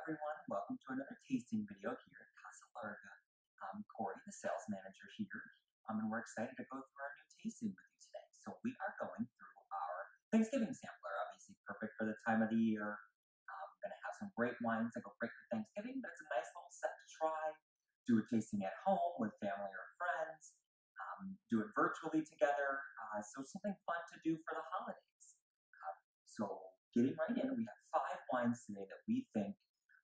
everyone. Welcome to another tasting video here at Casa Larga. I'm Corey, the sales manager here, and we're excited to go through our new tasting with you today. So we are going through our Thanksgiving sampler, obviously perfect for the time of the year. Going to have some great wines that go great for Thanksgiving, but it's a nice little set to try. Do a tasting at home with family or friends. Do it virtually together. So something fun to do for the holidays. So getting right in, we have 5 wines today that we think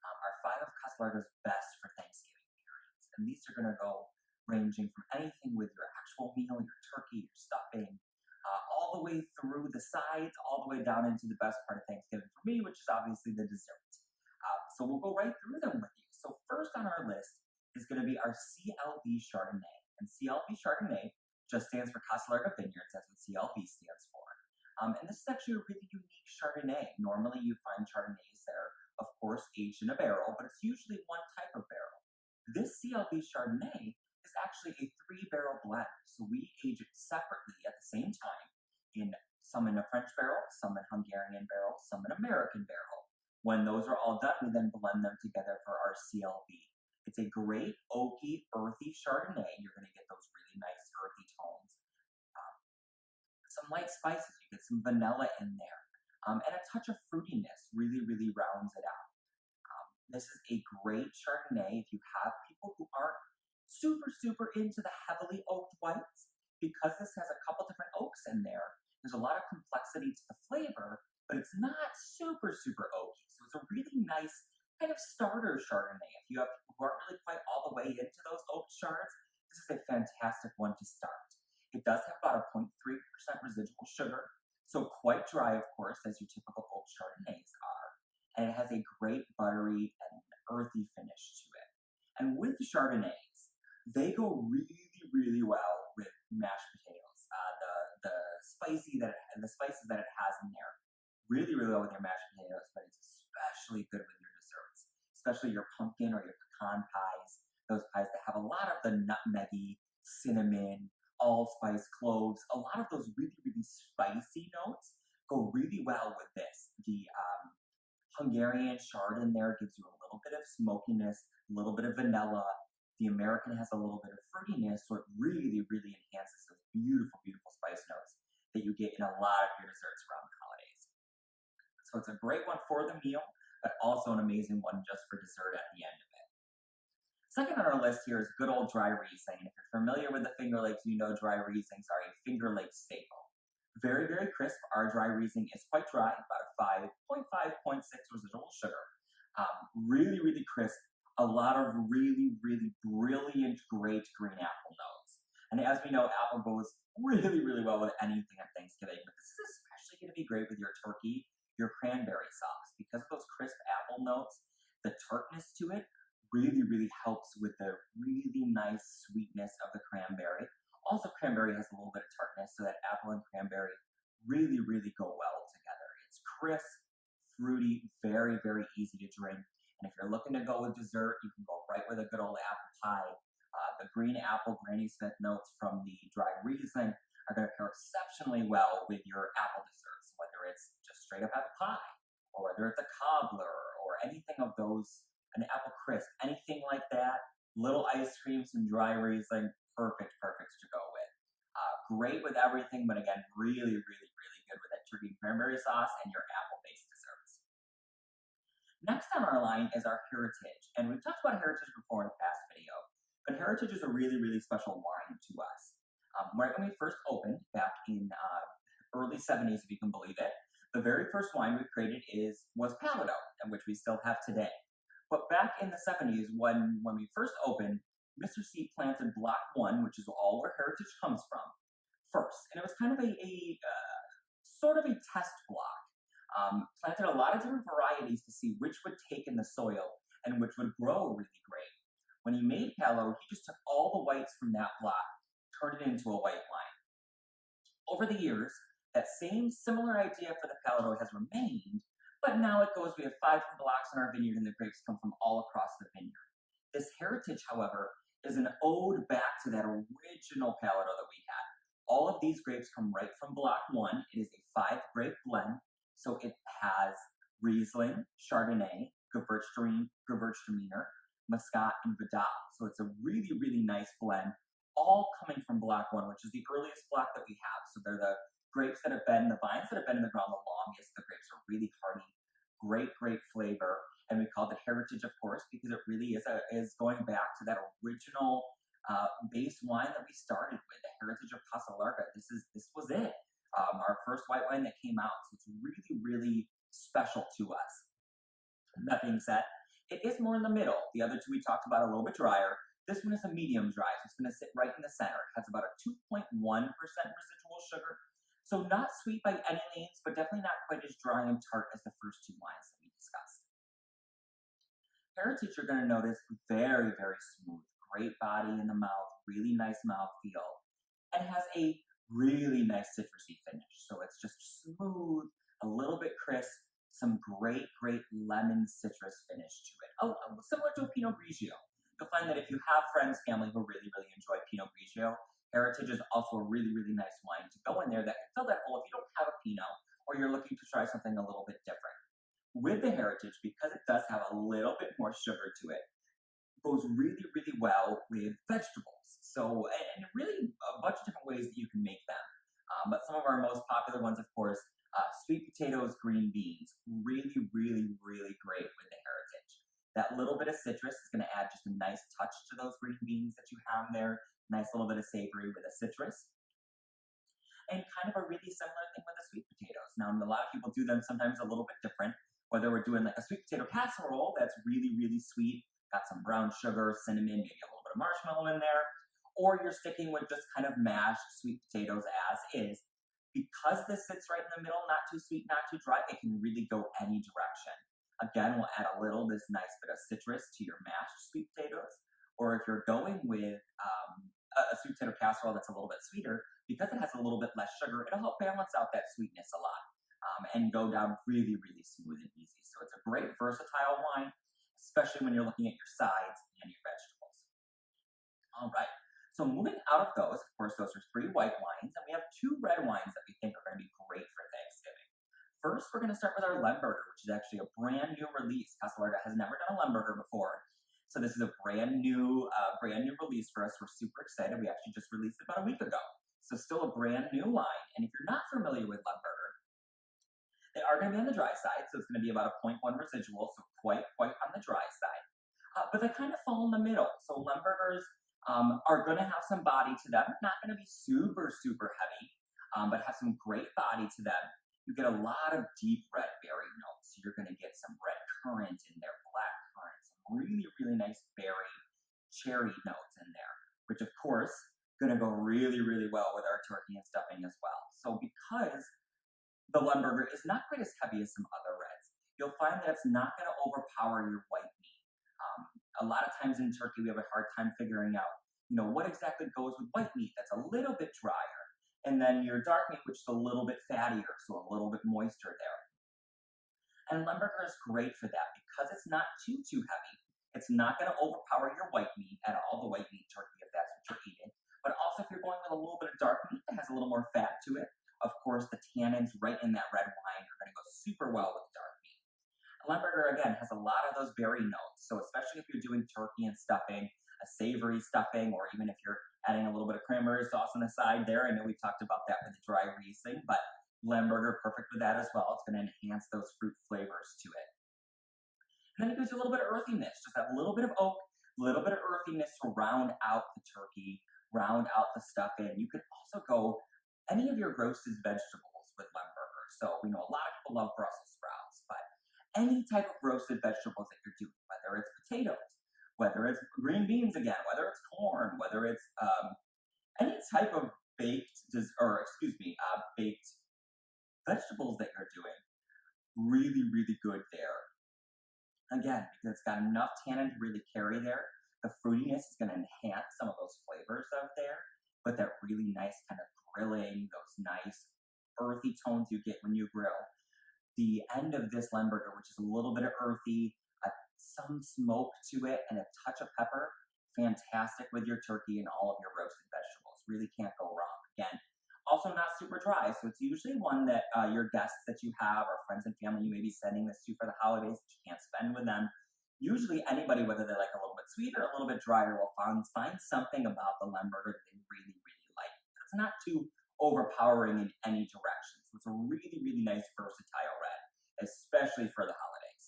are 5 of Casa Larga's best for Thanksgiving pairings. And these are going to go ranging from anything with your actual meal, your turkey, your stuffing, all the way through the sides, all the way down into the best part of Thanksgiving for me, which is obviously the dessert. So we'll go right through them with you. So first on our list is going to be our CLV Chardonnay. And CLV Chardonnay just stands for Casa Larga Vineyards. That's what CLV stands for. And this is actually a really unique Chardonnay. Normally you find Chardonnays that are, of course, aged in a barrel, but it's usually one type of barrel. This CLV Chardonnay is actually a 3-barrel blend. So we age it separately at the same time, some in a French barrel, some in Hungarian barrel, some in American barrel. When those are all done, we then blend them together for our CLV. It's a great oaky, earthy Chardonnay. You're going to get those really nice earthy tones. Some light spices, you get some vanilla in there, and a touch of fruitiness really rounds it out. This is a great Chardonnay if you have people who aren't super into the heavily oaked whites, because this has a couple different oaks in there. There's a lot of complexity to the flavor, but it's not super oaky. So it's a really nice kind of starter Chardonnay. If you have people who aren't really quite all the way into those oak shards, this is a fantastic one to start. It does have about a 0.3% residual sugar, so quite dry, of course, as your typical oak Chardonnays are. And it has a great buttery and earthy finish to it. And with Chardonnays, they go really well with mashed potatoes. The spices that it has in there, really well with your mashed potatoes, but it's especially good with your desserts, especially your pumpkin or your pecan pies, those pies that have a lot of the nutmeggy, cinnamon, allspice, cloves, a lot of those really spicy notes go really well with this. The Hungarian chard in there gives you a little bit of smokiness, a little bit of vanilla. The American has a little bit of fruitiness, so it really enhances those beautiful spice notes that you get in a lot of your desserts around the holidays. So it's a great one for the meal, but also an amazing one just for dessert at the end of it. Second on our list here is good old dry Riesling. If you're familiar with the Finger Lakes, you know dry Rieslings are a Finger Lake staple. Very crisp. Our dry Riesling is quite dry, about a 5.6 residual sugar. Really crisp. A lot of really brilliant, great green apple notes. And as we know, apple goes really well with anything at Thanksgiving, but this is especially going to be great with your turkey, your cranberry sauce. Because of those crisp apple notes, the tartness to it really helps with the really nice sweetness of the cranberry. Also, cranberry has a little bit of tartness, so that apple and cranberry really go well together. It's crisp, fruity, very easy to drink. And if you're looking to go with dessert, you can go right with a good old apple pie. The green apple Granny Smith notes from the dry Riesling are going to pair exceptionally well with your apple desserts, whether it's just straight up apple pie, or whether it's a cobbler, or anything of those, an apple crisp, anything like that. Little ice cream, some dry Riesling, perfect to go with. Great with everything, but again, really good with that turkey and cranberry sauce and your apple-based desserts. Next on our line is our Heritage, and we've talked about Heritage before in the past video, but Heritage is a really special wine to us. Right when we first opened, back in early 70s, if you can believe it, the very first wine we created was Palado, and which we still have today. But back in the 70s, when we first opened, Mr. C planted Block 1, which is all where Heritage comes from, first. And it was kind of a sort of a test block. Planted a lot of different varieties to see which would take in the soil and which would grow really great. When he made Palado, he just took all the whites from that block, turned it into a white wine. Over the years, that same similar idea for the Palado has remained, but now it goes, we have 5 different blocks in our vineyard and the grapes come from all across the vineyard. This Heritage, however, is an ode back to that original Palado that we had. All of these grapes come right from Block 1. It is a 5-grape blend, so it has Riesling, Chardonnay, Gewürztraminer, Muscat, and Vidal. So it's a really, really nice blend, all coming from Block 1, which is the earliest block that we have. So they're the grapes that have been, the vines that have been in the ground the longest. The grapes are really hardy, great, great flavor. And we call it heritage, of course, because it really is going back to that original base wine that we started with, the heritage of Casa Larga. This was it, our first white wine that came out. So it's really, really special to us. That being said, it is more in the middle. The other two we talked about a little bit drier. This one is a medium dry, so it's going to sit right in the center. It has about a 2.1% residual sugar. So not sweet by any means, but definitely not quite as dry and tart as the first two wines that we discussed. Heritage, you're going to notice, very, very smooth. Great body in the mouth, really nice mouthfeel, and has a really nice citrusy finish. So it's just smooth, a little bit crisp, some great, great lemon citrus finish to it. Oh, similar to a Pinot Grigio. You'll find that if you have friends, family who really, really enjoy Pinot Grigio, Heritage is also a really, really nice wine to go in there that can fill that hole if you don't have a Pinot or you're looking to try something a little bit different. With the Heritage, because it does have a little bit more sugar to it, goes really, really well with vegetables. So, and really a bunch of different ways that you can make them. But some of our most popular ones, of course, sweet potatoes, green beans, really, really, really great with the Heritage. That little bit of citrus is going to add just a nice touch to those green beans that you have there. Nice little bit of savory with a citrus. And kind of a really similar thing with the sweet potatoes. Now, a lot of people do them sometimes a little bit different, whether we're doing like a sweet potato casserole that's really, really sweet, got some brown sugar, cinnamon, maybe a little bit of marshmallow in there, or you're sticking with just kind of mashed sweet potatoes as is. Because this sits right in the middle, not too sweet, not too dry, it can really go any direction. Again, we'll add a little, this nice bit of citrus to your mashed sweet potatoes. Or if you're going with a sweet potato casserole that's a little bit sweeter, because it has a little bit less sugar, it'll help balance out that sweetness a lot and go down really, really smooth and easy. So it's a great versatile wine, especially when you're looking at your sides and your vegetables. All right. So moving out of those, of course, those are 3 white wines, and we have 2 red wines that we think are going to be great for Thanksgiving. First, we're going to start with our Lemberger, which is actually a brand new release. Casa Larga has never done a Lemberger before. So this is a brand new release for us. We're super excited. We actually just released it about a week ago. So still a brand new line. And if you're not familiar with Lemberger, they are going to be on the dry side. So it's going to be about a 0.1 residual, so quite on the dry side. But they kind of fall in the middle. So Lembergers are going to have some body to them. Not going to be super, super heavy, but have some great body to them. You get a lot of deep red berry notes. You're going to get some red currant in there, black currant, some really, really nice berry, cherry notes in there, which of course going to go really, really well with our turkey and stuffing as well. So because the Lemberger is not quite as heavy as some other reds, you'll find that it's not going to overpower your white meat. A lot of times in turkey, we have a hard time figuring out, what exactly goes with white meat that's a little bit drier. And then your dark meat, which is a little bit fattier, so a little bit moister there. And Lemberger is great for that because it's not too heavy. It's not going to overpower your white meat at all, the white meat turkey, if that's what you're eating. But also if you're going with a little bit of dark meat that has a little more fat to it, of course, the tannins right in that red wine are going to go super well with dark meat. Lemberger, again, has a lot of those berry notes. So especially if you're doing turkey and stuffing, a savory stuffing, or even if you're adding a little bit of cranberry sauce on the side there. I know we talked about that with the dry Riesling, but Lemberger, perfect with that as well. It's going to enhance those fruit flavors to it. And then it gives you a little bit of earthiness, just that little bit of oak, a little bit of earthiness to round out the turkey, round out the stuffing. You could also go any of your roasted vegetables with Lemberger. So we know a lot of people love Brussels sprouts, but any type of roasted vegetables that you're doing, whether it's potatoes, whether it's green beans again, whether it's corn, whether it's any type of baked vegetables that you're doing, really, really good there. Again, because it's got enough tannin to really carry there. The fruitiness is going to enhance some of those flavors out there, but that really nice kind of grilling, those nice earthy tones you get when you grill. The end of this Lemberger, which is a little bit of earthy, some smoke to it, and a touch of pepper, fantastic with your turkey and all of your roasted vegetables. Really can't go wrong. Again, also not super dry. So it's usually one that your guests that you have or friends and family you may be sending this to for the holidays that you can't spend with them. Usually anybody, whether they like a little bit sweeter or a little bit drier, will find something about the Lemberger that they really, really like. It's not too overpowering in any direction. So it's a really, really nice versatile red, especially for the holidays.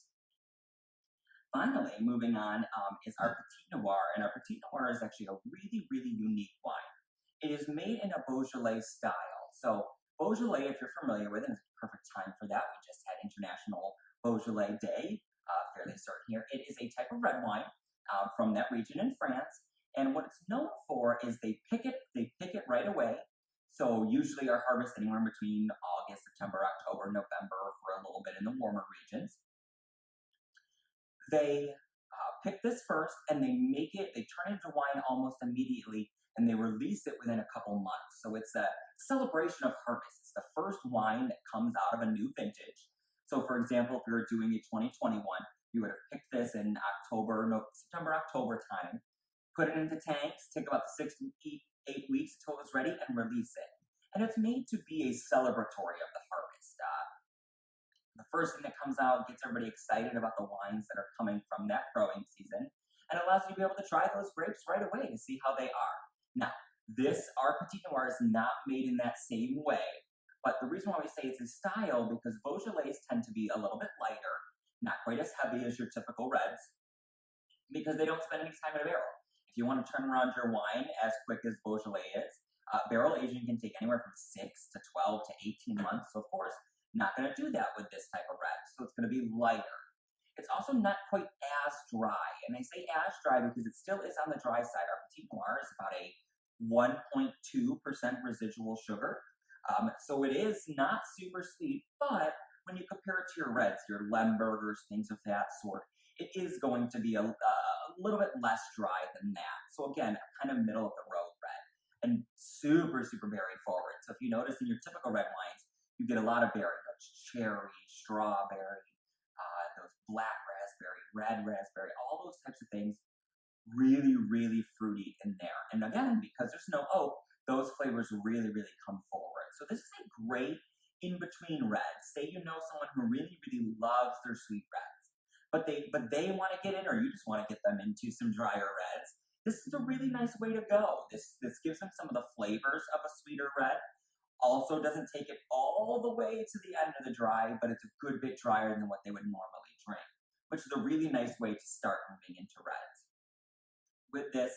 Finally, moving on is our Petit Noir, and our Petit Noir is actually a really, really unique wine. It is made in a Beaujolais style. So Beaujolais, if you're familiar with it, is a perfect time for that. We just had International Beaujolais Day, fairly certain here. It is a type of red wine from that region in France, and what it's known for is they pick it right away. So usually our harvest anywhere between August, September, October, November for a little bit in the warmer regions. They pick this first and they turn it into wine almost immediately and they release it within a couple months. So it's a celebration of harvest. It's the first wine that comes out of a new vintage. So, for example, if you were doing a 2021, you would have picked this in October, no, September, October time, put it into tanks, take about 6 to 8 weeks until it's ready, and release it. And it's made to be a celebratory of the harvest. The first thing that comes out gets everybody excited about the wines that are coming from that growing season and allows you to be able to try those grapes right away to see how they are. Now, this, our Petit Noir, is not made in that same way, but the reason why we say it's a style because Beaujolais tend to be a little bit lighter, not quite as heavy as your typical reds, because they don't spend any time in a barrel. If you want to turn around your wine as quick as Beaujolais is, barrel aging can take anywhere from 6 to 12 to 18 months. So, of course, not going to do that with this type of red. So it's going to be lighter. It's also not quite as dry. And I say as dry because it still is on the dry side. Our Petit Noir is about a 1.2% residual sugar. So it is not super sweet, but when you compare it to your reds, your Lembergers, things of that sort, it is going to be a little bit less dry than that. So again, kind of middle of the road red and super, super berry forward. So if you notice in your typical red wines, you get a lot of berry notes, cherry, strawberry, those black raspberry, red raspberry, all those types of things, really, really fruity in there. And again, because there's no oak, those flavors really, really come forward. So this is a great in-between red. Say you know someone who really, really loves their sweet reds, but they want to get in, or you just want to get them into some drier reds. This is a really nice way to go. This gives them some of the flavors of a sweeter red. Also doesn't take it all the way to the end of the dry, but it's a good bit drier than what they would normally drink, which is a really nice way to start moving into reds. With this,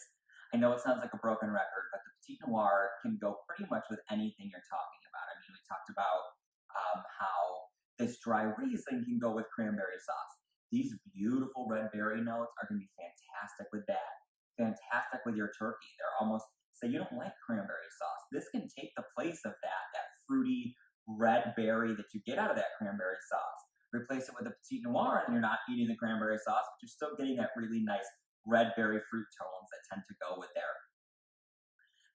I know it sounds like a broken record, but the Petit Noir can go pretty much with anything you're talking about. I mean, we talked about how this dry Riesling can go with cranberry sauce. These beautiful red berry notes are going to be fantastic with that. Fantastic with your turkey. They're almost, say you don't like cranberry sauce, this can take the place of that fruity red berry that you get out of that cranberry sauce. Replace it with a Petit Noir, and you're not eating the cranberry sauce, but you're still getting that really nice red berry fruit tones that tend to go with there.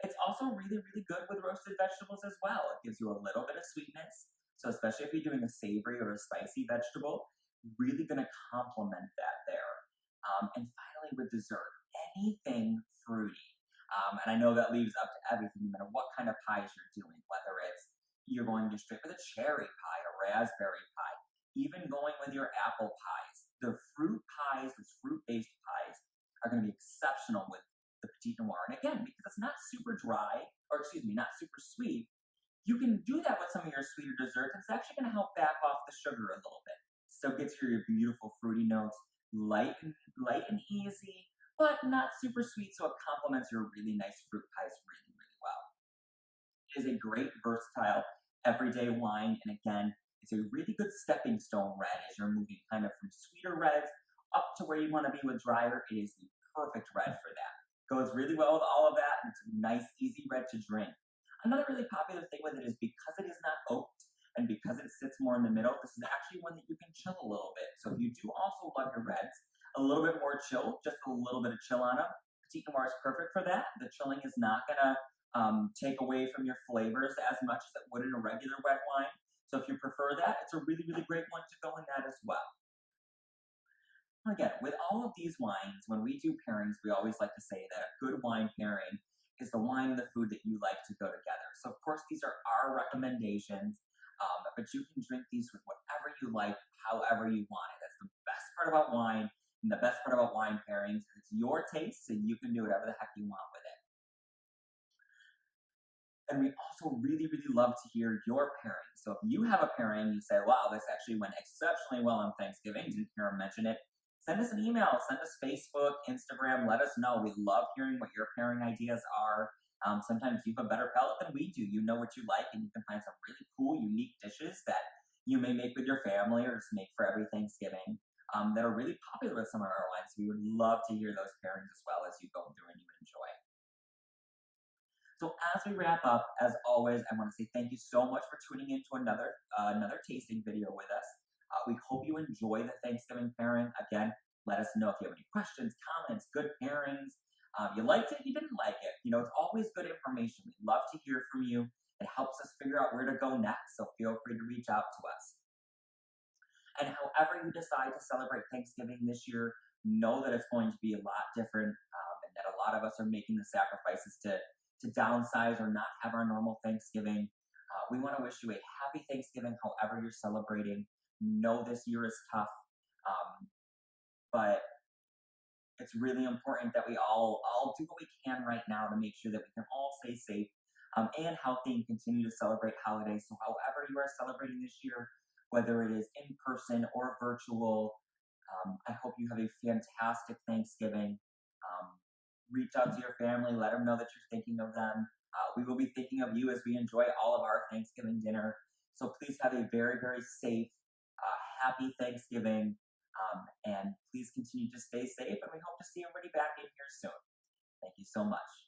It's also really, really good with roasted vegetables as well. It gives you a little bit of sweetness. So especially if you're doing a savory or a spicy vegetable, really going to complement that there. And finally, with dessert, anything fruity. And I know that leaves up to everything, no matter what kind of pies you're doing, whether it's you're going to straight with a cherry pie, a raspberry pie, even going with your apple pies. The fruit pies, those fruit-based pies, are going to be exceptional with the Petit Noir. And again, because it's not super dry, or excuse me, not super sweet, you can do that with some of your sweeter desserts. It's actually going to help back off the sugar a little bit. Still gets your beautiful fruity notes, light and easy, but not super sweet, so it complements your really nice fruit pies really, really well. It is a great, versatile, everyday wine, and again, it's a really good stepping stone red as you're moving kind of from sweeter reds up to where you want to be with drier. It is the perfect red for that. Goes really well with all of that, and it's a nice, easy red to drink. Another really popular thing with it is because it is not oaked, and because it sits more in the middle, this is actually one that you can chill a little bit. So if you do also love your reds, a little bit more chill, just a little bit of chill on them, Petit Noir is perfect for that. The chilling is not going to take away from your flavors as much as it would in a regular red wine. So if you prefer that, it's a really, really great one to go in that as well. Again, with all of these wines, when we do pairings, we always like to say that a good wine pairing is the wine and the food that you like to go together. So, of course, these are our recommendations, but you can drink these with whatever you like, however you want it. That's the best part about wine and the best part about wine pairings. It's your taste, and you can do whatever the heck you want with it. And we also really, really love to hear your pairing. So if you have a pairing, you say, wow, this actually went exceptionally well on Thanksgiving, didn't hear him mention it, send us an email, send us Facebook, Instagram, let us know. We love hearing what your pairing ideas are. Sometimes you have a better palate than we do. You know what you like, and you can find some really cool, unique dishes that you may make with your family or just make for every Thanksgiving that are really popular with some of our wines. We would love to hear those pairings as well as you go through and you enjoy. So as we wrap up, as always, I want to say thank you so much for tuning in to another tasting video with us. We hope you enjoy the Thanksgiving pairing. Again, let us know if you have any questions, comments, good pairings. You liked it, you didn't like it. It's always good information. We'd love to hear from you. It helps us figure out where to go next. So feel free to reach out to us. And however you decide to celebrate Thanksgiving this year, know that it's going to be a lot different, and that a lot of us are making the sacrifices to downsize or not have our normal Thanksgiving. We want to wish you a happy Thanksgiving, however you're celebrating. Know this year is tough, but it's really important that we all do what we can right now to make sure that we can all stay safe and healthy and continue to celebrate holidays. So, however you are celebrating this year, whether it is in person or virtual, I hope you have a fantastic Thanksgiving. Reach out to your family, let them know that you're thinking of them. We will be thinking of you as we enjoy all of our Thanksgiving dinner. So please have a very, very safe, happy Thanksgiving. And please continue to stay safe. And we hope to see everybody back in here soon. Thank you so much.